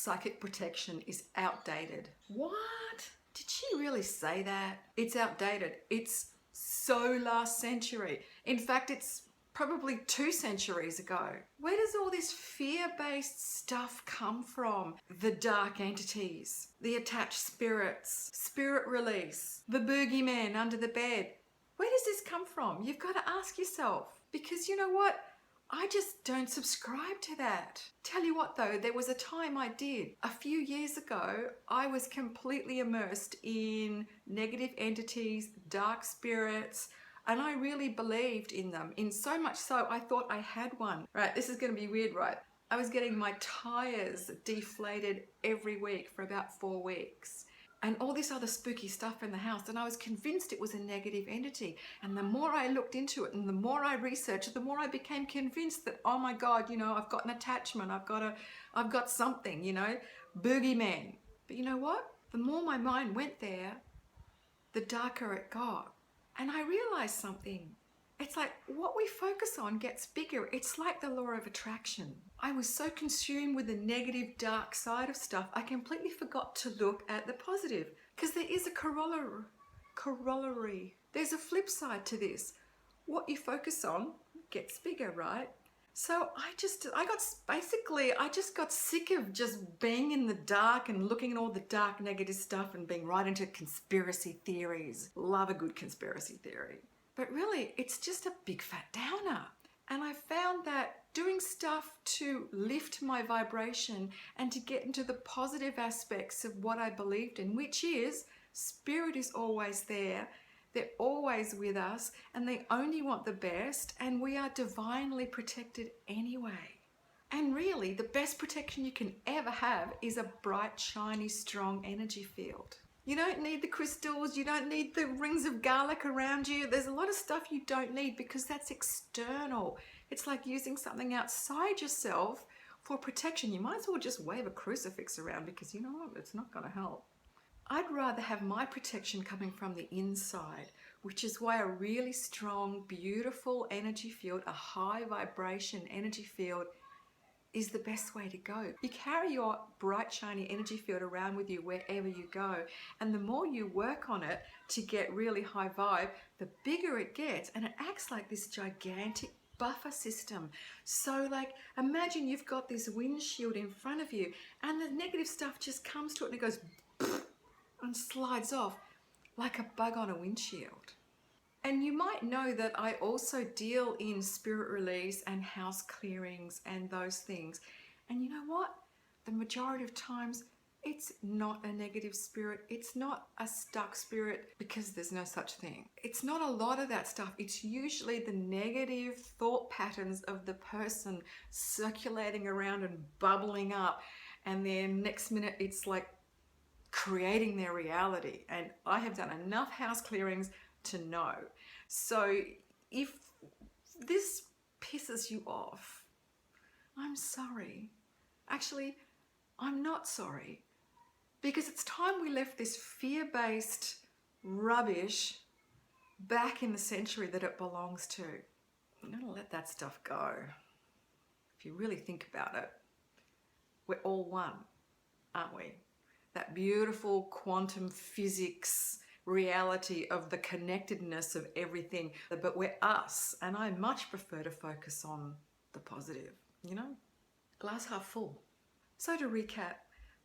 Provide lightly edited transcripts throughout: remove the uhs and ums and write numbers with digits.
psychic protection is outdated. What? Did she really say that? It's outdated. It's so last century. In fact, it's probably 2 centuries ago. Where does all this fear-based stuff come from? The dark entities, the attached spirits, spirit release, the boogeyman under the bed. Where does this come from? You've got to ask yourself, because you know what? I just don't subscribe to that. Tell you what though, there was a time I did. A few years ago, I was completely immersed in negative entities, dark spirits, and I really believed in them. In so much so, I thought I had one. Right, this is gonna be weird, right? I was getting my tires deflated every week for about 4 weeks. And all this other spooky stuff in the house, and I was convinced it was a negative entity. And the more I looked into it and the more I researched, the more I became convinced that, oh my God, you know, I've got an attachment, I've got something, you know, boogeyman. But you know what? The more my mind went there, the darker it got. And I realized something. It's like what we focus on gets bigger. It's like the law of attraction. I was so consumed with the negative, dark side of stuff, I completely forgot to look at the positive. Because there is a corollary. There's a flip side to this. What you focus on gets bigger, right? So I just got sick of just being in the dark and looking at all the dark negative stuff and being right into conspiracy theories. Love a good conspiracy theory. But really, it's just a big fat downer. And I found that doing stuff to lift my vibration and to get into the positive aspects of what I believed in, which is spirit is always there, they're always with us, and they only want the best, and we are divinely protected anyway. And really, the best protection you can ever have is a bright, shiny, strong energy field. You don't need the crystals, you don't need the rings of garlic around you. There's a lot of stuff you don't need because that's external. It's like using something outside yourself for protection. You might as well just wave a crucifix around because you know what, it's not going to help. I'd rather have my protection coming from the inside, which is why a really strong, beautiful energy field, a high vibration energy field, is the best way to go. You carry your bright, shiny energy field around with you wherever you go. And the more you work on it to get really high vibe, the bigger it gets. And it acts like this gigantic buffer system. So like, imagine you've got this windshield in front of you and the negative stuff just comes to it and it goes and slides off like a bug on a windshield. And you might know that I also deal in spirit release and house clearings and those things. And you know what? The majority of times, it's not a negative spirit. It's not a stuck spirit because there's no such thing. It's not a lot of that stuff. It's usually the negative thought patterns of the person circulating around and bubbling up. And then next minute, it's like creating their reality. And I have done enough house clearings to know. So if this pisses you off, I'm sorry. Actually, I'm not sorry, because it's time we left this fear-based rubbish back in the century that it belongs to. I'm gonna let that stuff go. If you really think about it, we're all one, aren't we? That beautiful quantum physics reality of the connectedness of everything, but we're us, and I much prefer to focus on the positive, you know? Glass half full. So to recap,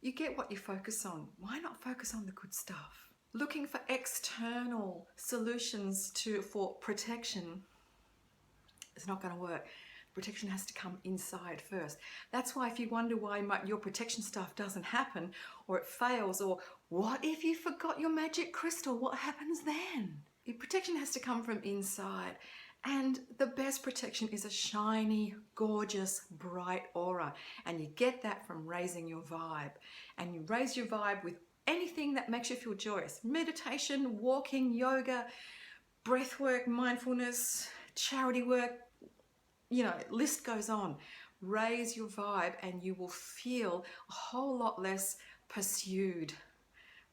you get what you focus on. Why not focus on the good stuff? Looking for external solutions for protection is not going to work. Protection has to come inside first. That's why if you wonder why your protection stuff doesn't happen or it fails, or what if you forgot your magic crystal, what happens then? Your protection has to come from inside. And the best protection is a shiny, gorgeous, bright aura. And you get that from raising your vibe. And you raise your vibe with anything that makes you feel joyous. Meditation, walking, yoga, breath work, mindfulness, charity work, you know, list goes on. Raise your vibe and you will feel a whole lot less pursued,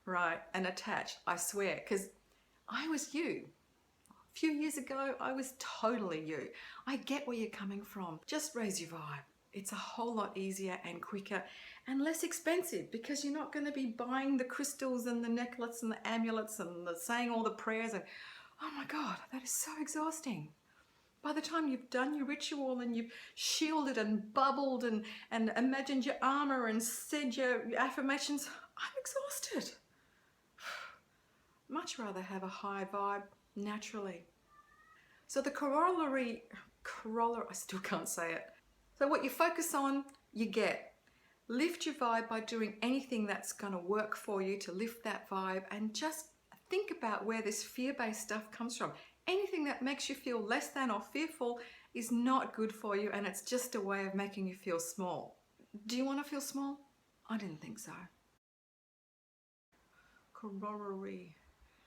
right, and attached, I swear, because I was you. A few years ago, I was totally you. I get where you're coming from. Just raise your vibe. It's a whole lot easier and quicker, and less expensive, because you're not going to be buying the crystals and the necklace and the amulets and saying all the prayers. And oh my God, that is so exhausting. By the time you've done your ritual and you've shielded and bubbled and imagined your armor and said your affirmations, I'm exhausted. Much rather have a high vibe naturally. So the corollary, I still can't say it. So what you focus on, you get. Lift your vibe by doing anything that's going to work for you to lift that vibe, and just think about where this fear-based stuff comes from. Anything that makes you feel less than or fearful is not good for you, and it's just a way of making you feel small. Do you want to feel small? I didn't think so. Corollary.